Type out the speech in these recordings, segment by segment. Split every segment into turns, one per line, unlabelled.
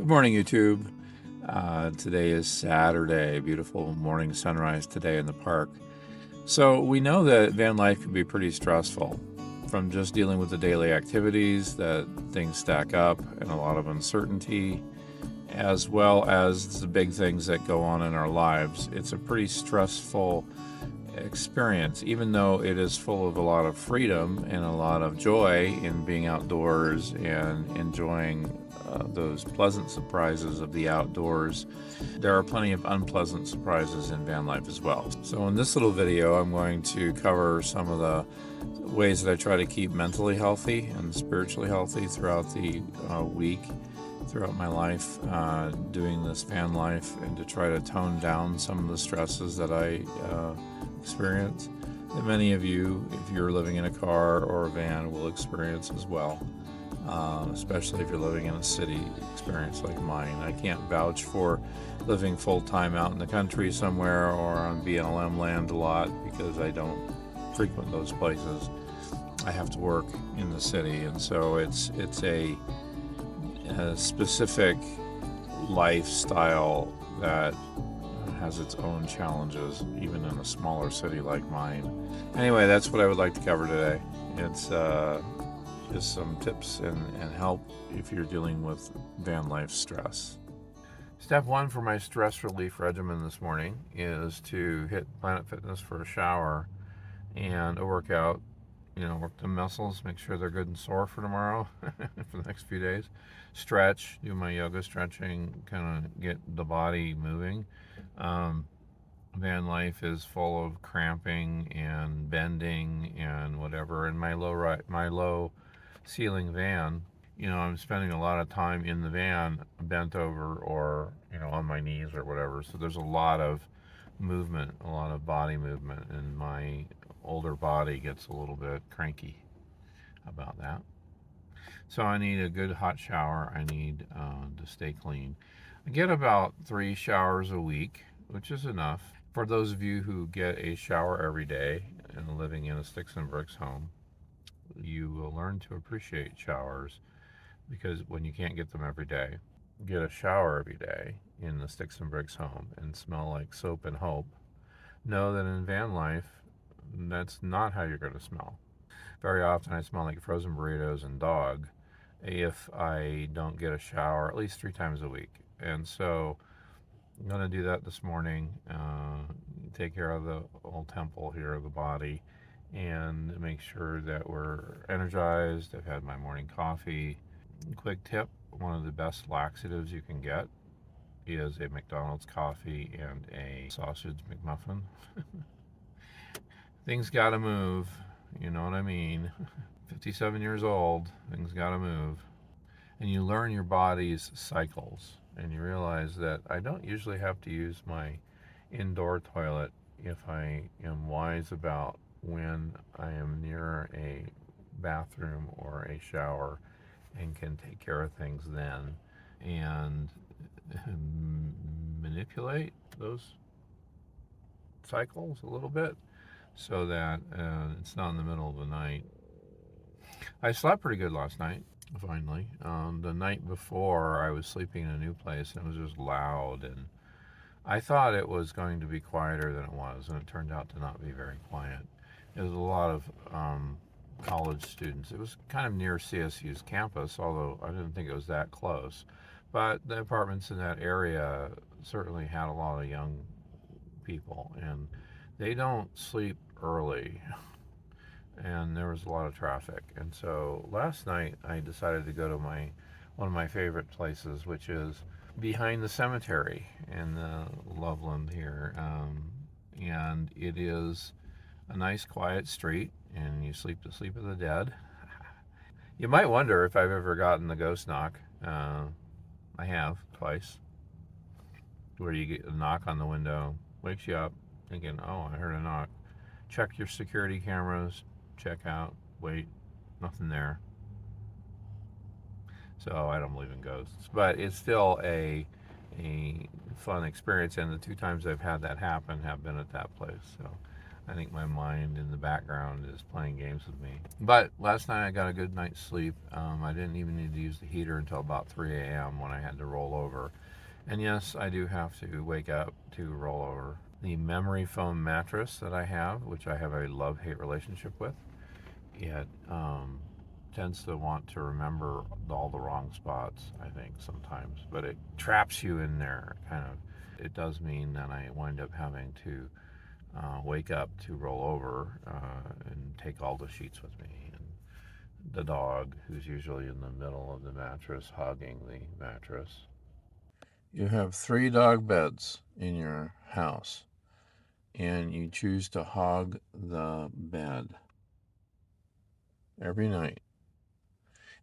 morning, YouTube. Today is Saturday. Beautiful morning sunrise today in the park. So we know that van life can be pretty stressful from just dealing with the daily activities, that things stack up and a lot of uncertainty, as well as the big things that go on in our lives. It's a pretty stressful experience, even though it is full of a lot of freedom and a lot of joy in being outdoors and enjoying those pleasant surprises of the outdoors. There are plenty of unpleasant surprises in van life as well. So in this little video, I'm going to cover some of the ways that I try to keep mentally healthy and spiritually healthy throughout the week, throughout my life, doing this van life, and to try to tone down some of the stresses that I experience, that many of you, if you're living in a car or a van, will experience as well. Especially if you're living in a city experience like mine. I can't vouch for living full-time out in the country somewhere or on BLM land a lot because I don't frequent those places. I have to work in the city, and so it's a specific lifestyle that has its own challenges, even in a smaller city like mine. Anyway, that's what I would like to cover today. It's just some tips and help if you're dealing with van life stress. Step one for my stress relief regimen this morning is to hit Planet Fitness for a shower and a workout. Work the muscles, make sure they're good and sore for tomorrow, for the next few days. Stretch, do my yoga stretching, kind of get the body moving. Van life is full of cramping and bending and whatever. In my low ceiling van, I'm spending a lot of time in the van bent over or, on my knees or whatever. So there's a lot of movement, a lot of body movement, and my older body gets a little bit cranky about that. So I need a good hot shower. I need to stay clean. I get about 3 showers a week, which is enough. For those of you who get a shower every day and living in a sticks and bricks home, you will learn to appreciate showers, because when you can't get them every day, get a shower every day in the sticks and bricks home and smell like soap and hope. Know that in van life, that's not how you're going to smell. Very often I smell like frozen burritos and dog if I don't get a shower at least 3 times a week. And so I'm going to do that this morning, take care of the old temple here of the body, and make sure that we're energized. I've had my morning coffee. Quick tip, one of the best laxatives you can get is a McDonald's coffee and a sausage McMuffin. Things gotta move, you know what I mean. 57 years old, things gotta move. And you learn your body's cycles, and you realize that I don't usually have to use my indoor toilet if I am wise about when I am near a bathroom or a shower and can take care of things then and manipulate those cycles a little bit so that it's not in the middle of the night. I slept pretty good last night, finally. The night before, I was sleeping in a new place and it was just loud, and I thought it was going to be quieter than it was, and it turned out to not be very quiet. There was a lot of college students. It was kind of near CSU's campus, although I didn't think it was that close. But the apartments in that area certainly had a lot of young people, and they don't sleep early. And there was a lot of traffic. And so last night I decided to go to one of my favorite places, which is behind the cemetery in Loveland here. And it is a nice quiet street, and you sleep the sleep of the dead. You might wonder if I've ever gotten the ghost knock. I have, twice, where you get a knock on the window, wakes you up thinking, oh, I heard a knock. Check your security cameras, check out, wait, nothing there. So I don't believe in ghosts, but it's still a fun experience, and the 2 times I've had that happen have been at that place. So I think my mind in the background is playing games with me. But last night I got a good night's sleep. I didn't even need to use the heater until about 3 a.m. when I had to roll over. And yes, I do have to wake up to roll over. The memory foam mattress that I have, which I have a love hate relationship with, it tends to want to remember all the wrong spots, I think, sometimes. But it traps you in there, kind of. It does mean that I wind up having to wake up to roll over and take all the sheets with me. And the dog, who's usually in the middle of the mattress, hogging the mattress. You have 3 dog beds in your house, and you choose to hog the bed every night.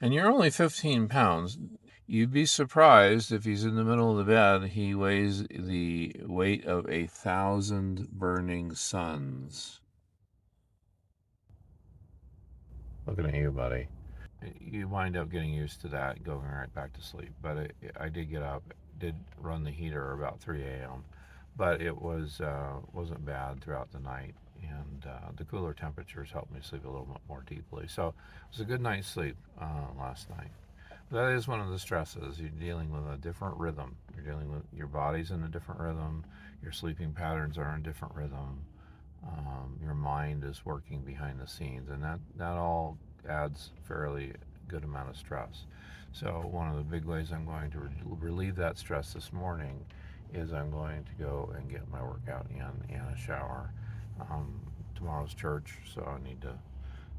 And you're only 15 pounds. You'd be surprised if he's in the middle of the bed, he weighs the weight of 1,000 burning suns. Looking at you, buddy. You wind up getting used to that, going right back to sleep. But I did get up, did run the heater about 3 a.m., but it wasn't bad throughout the night, and the cooler temperatures helped me sleep a little bit more deeply. So it was a good night's sleep last night. That is one of the stresses. You're dealing with a different rhythm. You're dealing with your body's in a different rhythm. Your sleeping patterns are in a different rhythm. Your mind is working behind the scenes, and that all adds fairly good amount of stress. So one of the big ways I'm going to relieve that stress this morning is I'm going to go and get my workout in and a shower. Tomorrow's church, so I need to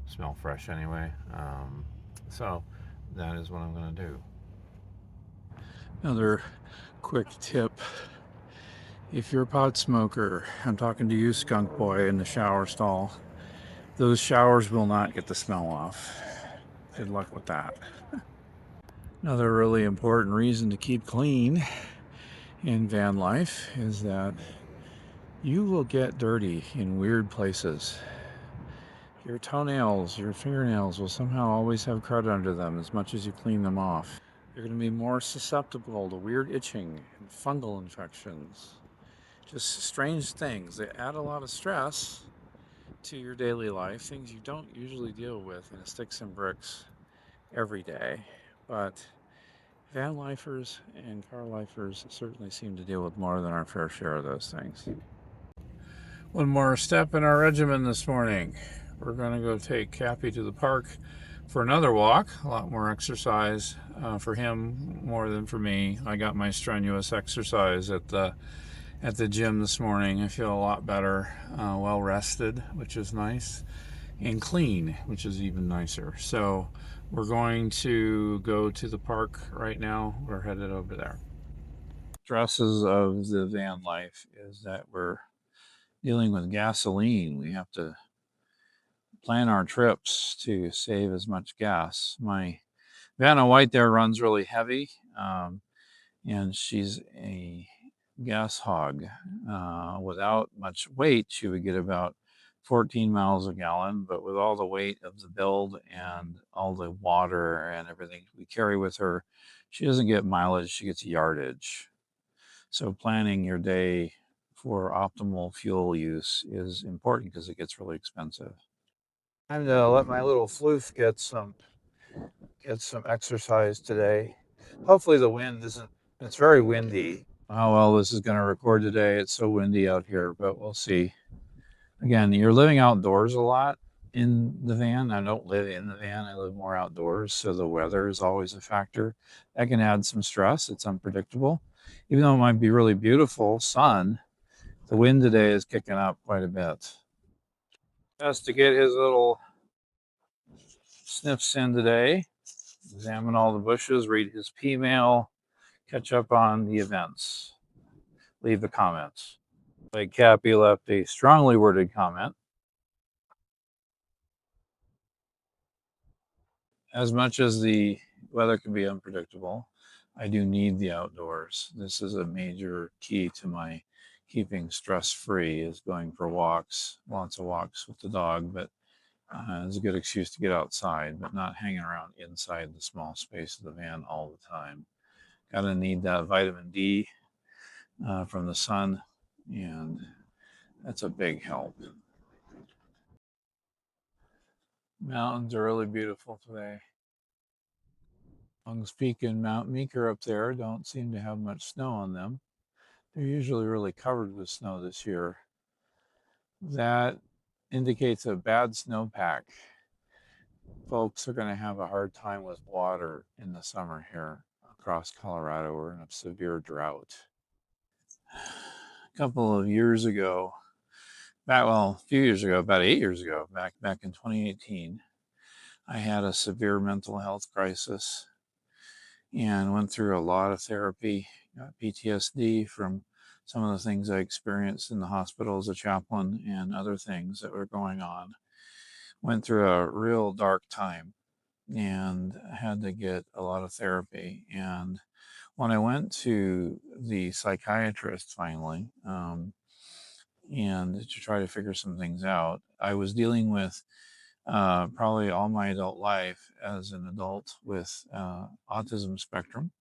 smell fresh anyway. So that is what I'm going to do. Another quick tip. If you're a pot smoker, I'm talking to you, skunk boy, in the shower stall, those showers will not get the smell off. Good luck with that. Another really important reason to keep clean in van life is that you will get dirty in weird places. Your toenails, your fingernails will somehow always have crud under them as much as you clean them off. You're going to be more susceptible to weird itching and fungal infections. Just strange things. They add a lot of stress to your daily life, things you don't usually deal with in sticks and bricks every day. But van lifers and car lifers certainly seem to deal with more than our fair share of those things. One more step in our regimen this morning. We're going to go take Cappy to the park for another walk. A lot more exercise for him more than for me. I got my strenuous exercise at the gym this morning. I feel a lot better, well rested, which is nice, and clean, which is even nicer. So we're going to go to the park right now. We're headed over there. Stresses of the van life is that we're dealing with gasoline. We have to plan our trips to save as much gas. My Vanna White there runs really heavy, and she's a gas hog. Without much weight, she would get about 14 miles a gallon, but with all the weight of the build and all the water and everything we carry with her, she doesn't get mileage, she gets yardage. So planning your day for optimal fuel use is important because it gets really expensive. Time to let my little floof get some exercise today. Hopefully the wind isn't, it's very windy. How well this is going to record today. It's so windy out here, but we'll see. Again, you're living outdoors a lot in the van. I don't live in the van. I live more outdoors, so the weather is always a factor. That can add some stress. It's unpredictable. Even though it might be really beautiful sun, the wind today is kicking up quite a bit. Just to get his little sniffs in today, examine all the bushes, read his P-mail, catch up on the events, leave the comments. Like Cappy left a strongly worded comment. As much as the weather can be unpredictable, I do need the outdoors. This is a major key to my keeping stress free, is going for walks, lots of walks with the dog, but it's a good excuse to get outside, but not hanging around inside the small space of the van all the time. Gotta need that vitamin D from the sun, and that's a big help. Mountains are really beautiful today. Lungs Peak and Mount Meeker up there don't seem to have much snow on them. They're usually really covered with snow this year. That indicates a bad snowpack. Folks are going to have a hard time with water in the summer here across Colorado. We're in a severe drought. A couple of years ago, a few years ago, about 8 years ago, back in 2018, I had a severe mental health crisis and went through a lot of therapy, got PTSD from some of the things I experienced in the hospital as a chaplain and other things that were going on. Went through a real dark time and had to get a lot of therapy. And when I went to the psychiatrist finally, and to try to figure some things out, I was dealing with probably all my adult life as an adult with autism spectrum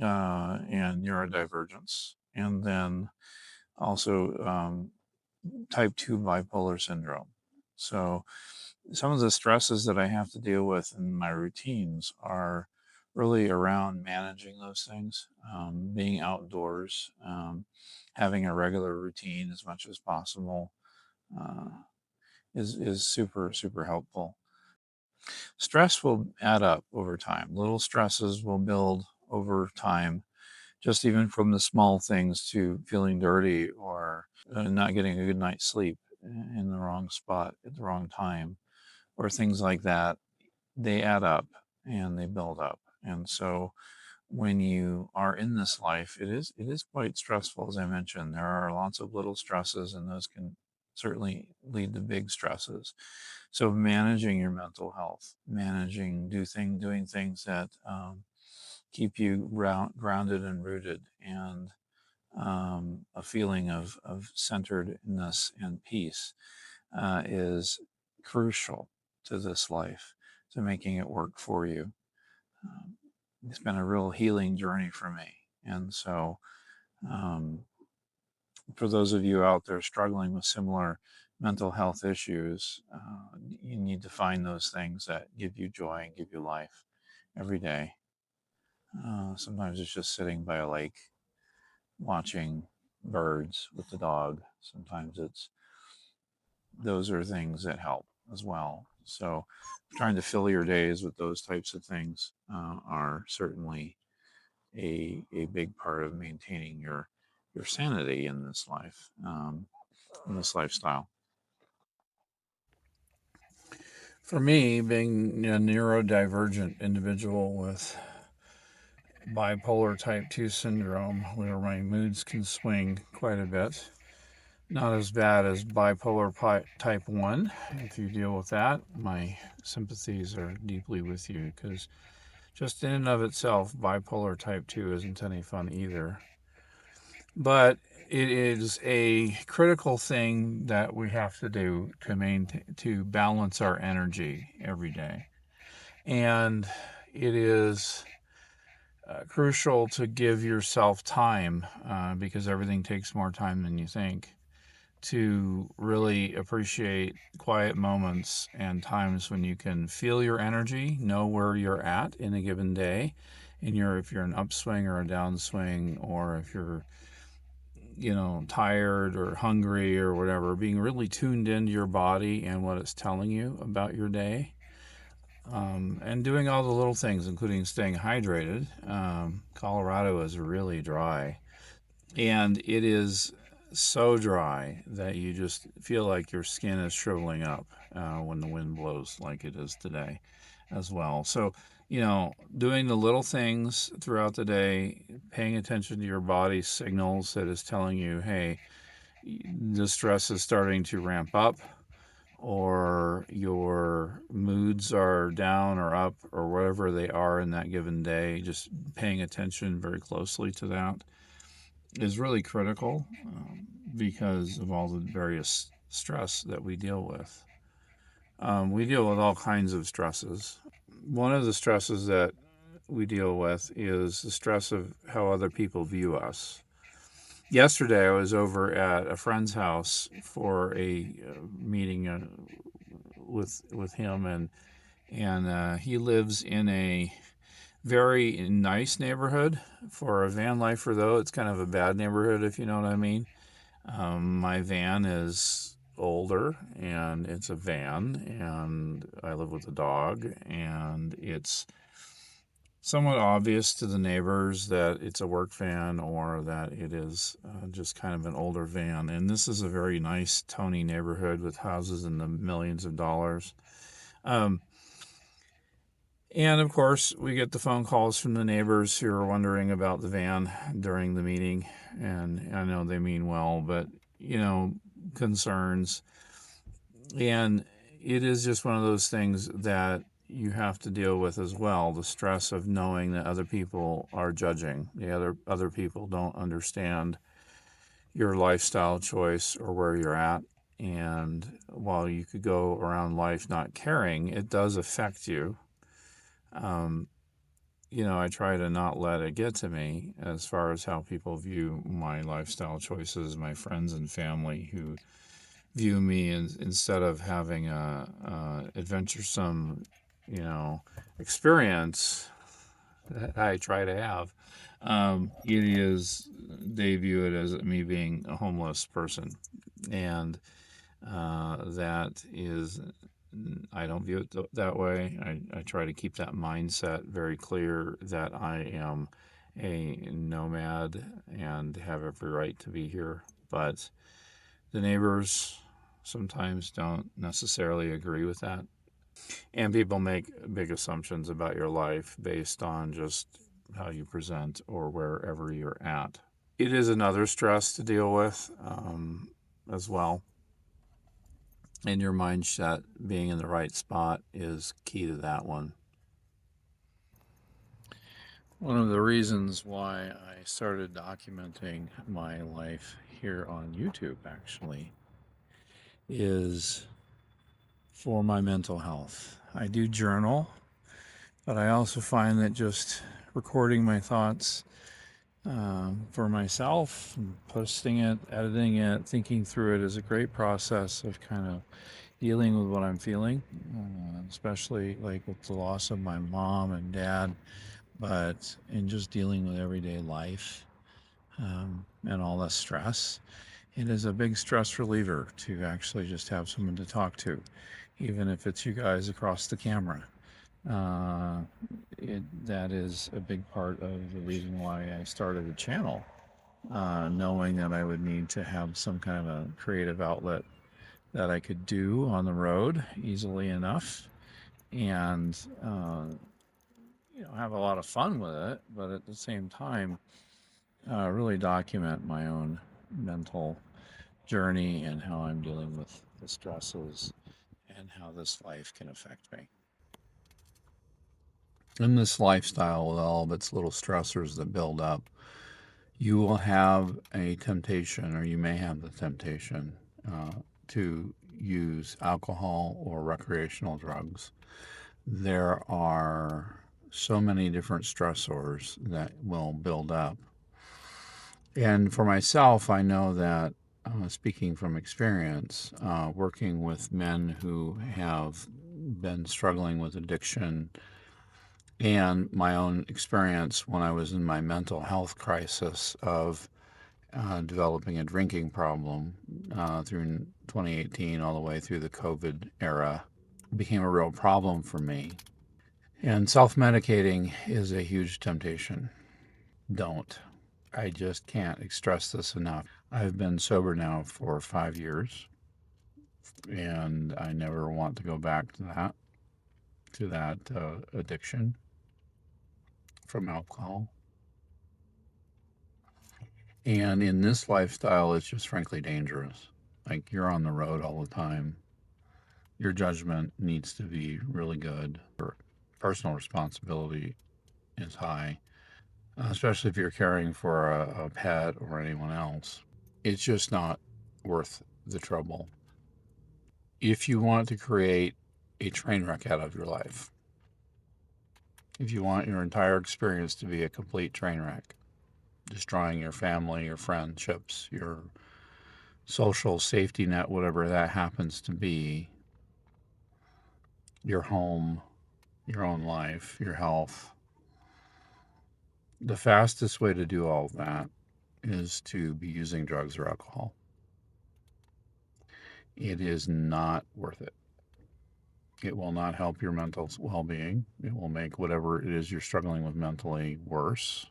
and neurodivergence, and then also type 2 bipolar syndrome. So some of the stresses that I have to deal with in my routines are really around managing those things, being outdoors, having a regular routine as much as possible uh, is super helpful. Stress will add up over time. Little stresses will build over time, just even from the small things to feeling dirty or not getting a good night's sleep in the wrong spot at the wrong time, or things like that. They add up and they build up. And so when you are in this life, it is quite stressful. As I mentioned, there are lots of little stresses, and those can certainly lead to big stresses. So managing your mental health, doing things that keep you grounded and rooted, and a feeling of centeredness and peace is crucial to this life, to making it work for you. Um, it's been a real healing journey for me. And so, um, for those of you out there struggling with similar mental health issues, you need to find those things that give you joy and give you life every day. Sometimes it's just sitting by a lake watching birds with the dog. Sometimes it's those are things that help as well. So, trying to fill your days with those types of things are certainly a big part of maintaining your sanity in this life, in this lifestyle. For me, being a neurodivergent individual with bipolar type 2 syndrome, where my moods can swing quite a bit, not as bad as bipolar type 1. If you deal with that, my sympathies are deeply with you, because just in and of itself, bipolar type 2 isn't any fun either. But it is a critical thing that we have to do to maintain, to balance our energy every day. And it is crucial to give yourself time, because everything takes more time than you think, to really appreciate quiet moments and times when you can feel your energy, know where you're at in a given day, and if you're an upswing or a downswing, or if you're tired or hungry or whatever, being really tuned into your body and what it's telling you about your day, and doing all the little things, including staying hydrated. Colorado is really dry, and it is so dry that you just feel like your skin is shriveling up when the wind blows, like it is today as well. So, doing the little things throughout the day, paying attention to your body's signals that is telling you, hey, the stress is starting to ramp up, or your moods are down or up, or whatever they are in that given day, just paying attention very closely to that is really critical, because of all the various stress that we deal with. We deal with all kinds of stresses. One of the stresses that we deal with is the stress of how other people view us. Yesterday, I was over at a friend's house for a meeting with him, and he lives in a very nice neighborhood. For a van lifer, though, it's kind of a bad neighborhood, if you know what I mean. My van is older, and it's a van, and I live with a dog, and it's somewhat obvious to the neighbors that it's a work van or that it is just kind of an older van. And this is a very nice, Tony neighborhood with houses in the millions of dollars. Um, and of course, we get the phone calls from the neighbors who are wondering about the van during the meeting. And I know they mean well, but, you know, concerns. And it is just one of those things that you have to deal with as well, the stress of knowing that other people are judging. The other people don't understand your lifestyle choice or where you're at. And while you could go around life not caring, it does affect you. Um, you know, I try to not let it get to me as far as how people view my lifestyle choices, my friends and family who view me instead of having a adventuresome, you know, experience that I try to have. It is they view it as me being a homeless person, and that is I don't view it that way. I try to keep that mindset very clear that I am a nomad and have every right to be here, but the neighbors sometimes don't necessarily agree with that. And people make big assumptions about your life based on just how you present or wherever you're at. It is another stress to deal with as well. And your mindset being in the right spot is key to that one. One of the reasons why I started documenting my life here on YouTube actually is for my mental health. I do journal, but I also find that just recording my thoughts for myself, posting it, editing it, thinking through it is a great process of kind of dealing with what I'm feeling, especially like with the loss of my mom and dad, but in just dealing with everyday life and all the stress. It is a big stress reliever to actually just have someone to talk to, even if it's you guys across the camera. Uh, that is a big part of the reason why I started the channel, knowing that I would need to have some kind of a creative outlet that I could do on the road easily enough, and you know, have a lot of fun with it, but at the same time, really document my own mental journey and how I'm dealing with the stresses and how this life can affect me. In this lifestyle, with all of its little stressors that build up, you will have a temptation, or you may have the temptation, to use alcohol or recreational drugs. There are so many different stressors that will build up. And for myself, I know that, speaking from experience, working with men who have been struggling with addiction and my own experience when I was in my mental health crisis of developing a drinking problem through 2018 all the way through the COVID era became a real problem for me. And self medicating is a huge temptation. Don't. I just can't stress this enough. I've been sober now for 5 years, and I never want to go back to that addiction from alcohol. And in this lifestyle, it's just frankly dangerous. Like, you're on the road all the time. Your judgment needs to be really good. Your personal responsibility is high, especially if you're caring for a pet or anyone else. It's just not worth the trouble. If you want to create a train wreck out of your life, if you want your entire experience to be a complete train wreck, destroying your family, your friendships, your social safety net, whatever that happens to be, your home, your own life, your health. The fastest way to do all of that is to be using drugs or alcohol. It is not worth it. It will not help your mental well-being. It will make whatever it is you're struggling with mentally worse.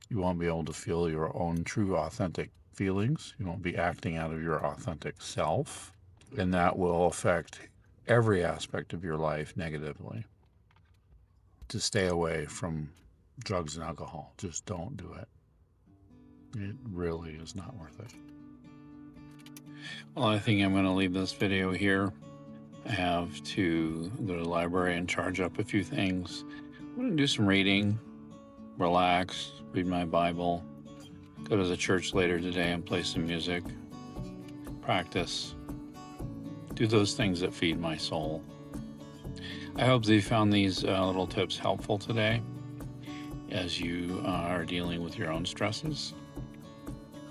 You won't be able to feel your own true, authentic feelings. You won't be acting out of your authentic self. And that will affect every aspect of your life negatively. To stay away from drugs and alcohol. Just don't do it. It really is not worth it. Well, I think I'm going to leave this video here. I have to go to the library and charge up a few things. I'm going to do some reading, relax, read my Bible, go to the church later today and play some music, practice, do those things that feed my soul. I hope that you found these little tips helpful today as you are dealing with your own stresses.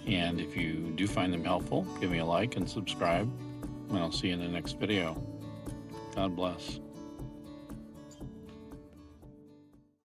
And if you do find them helpful, give me a like and subscribe, and I'll see you in the next video. God bless.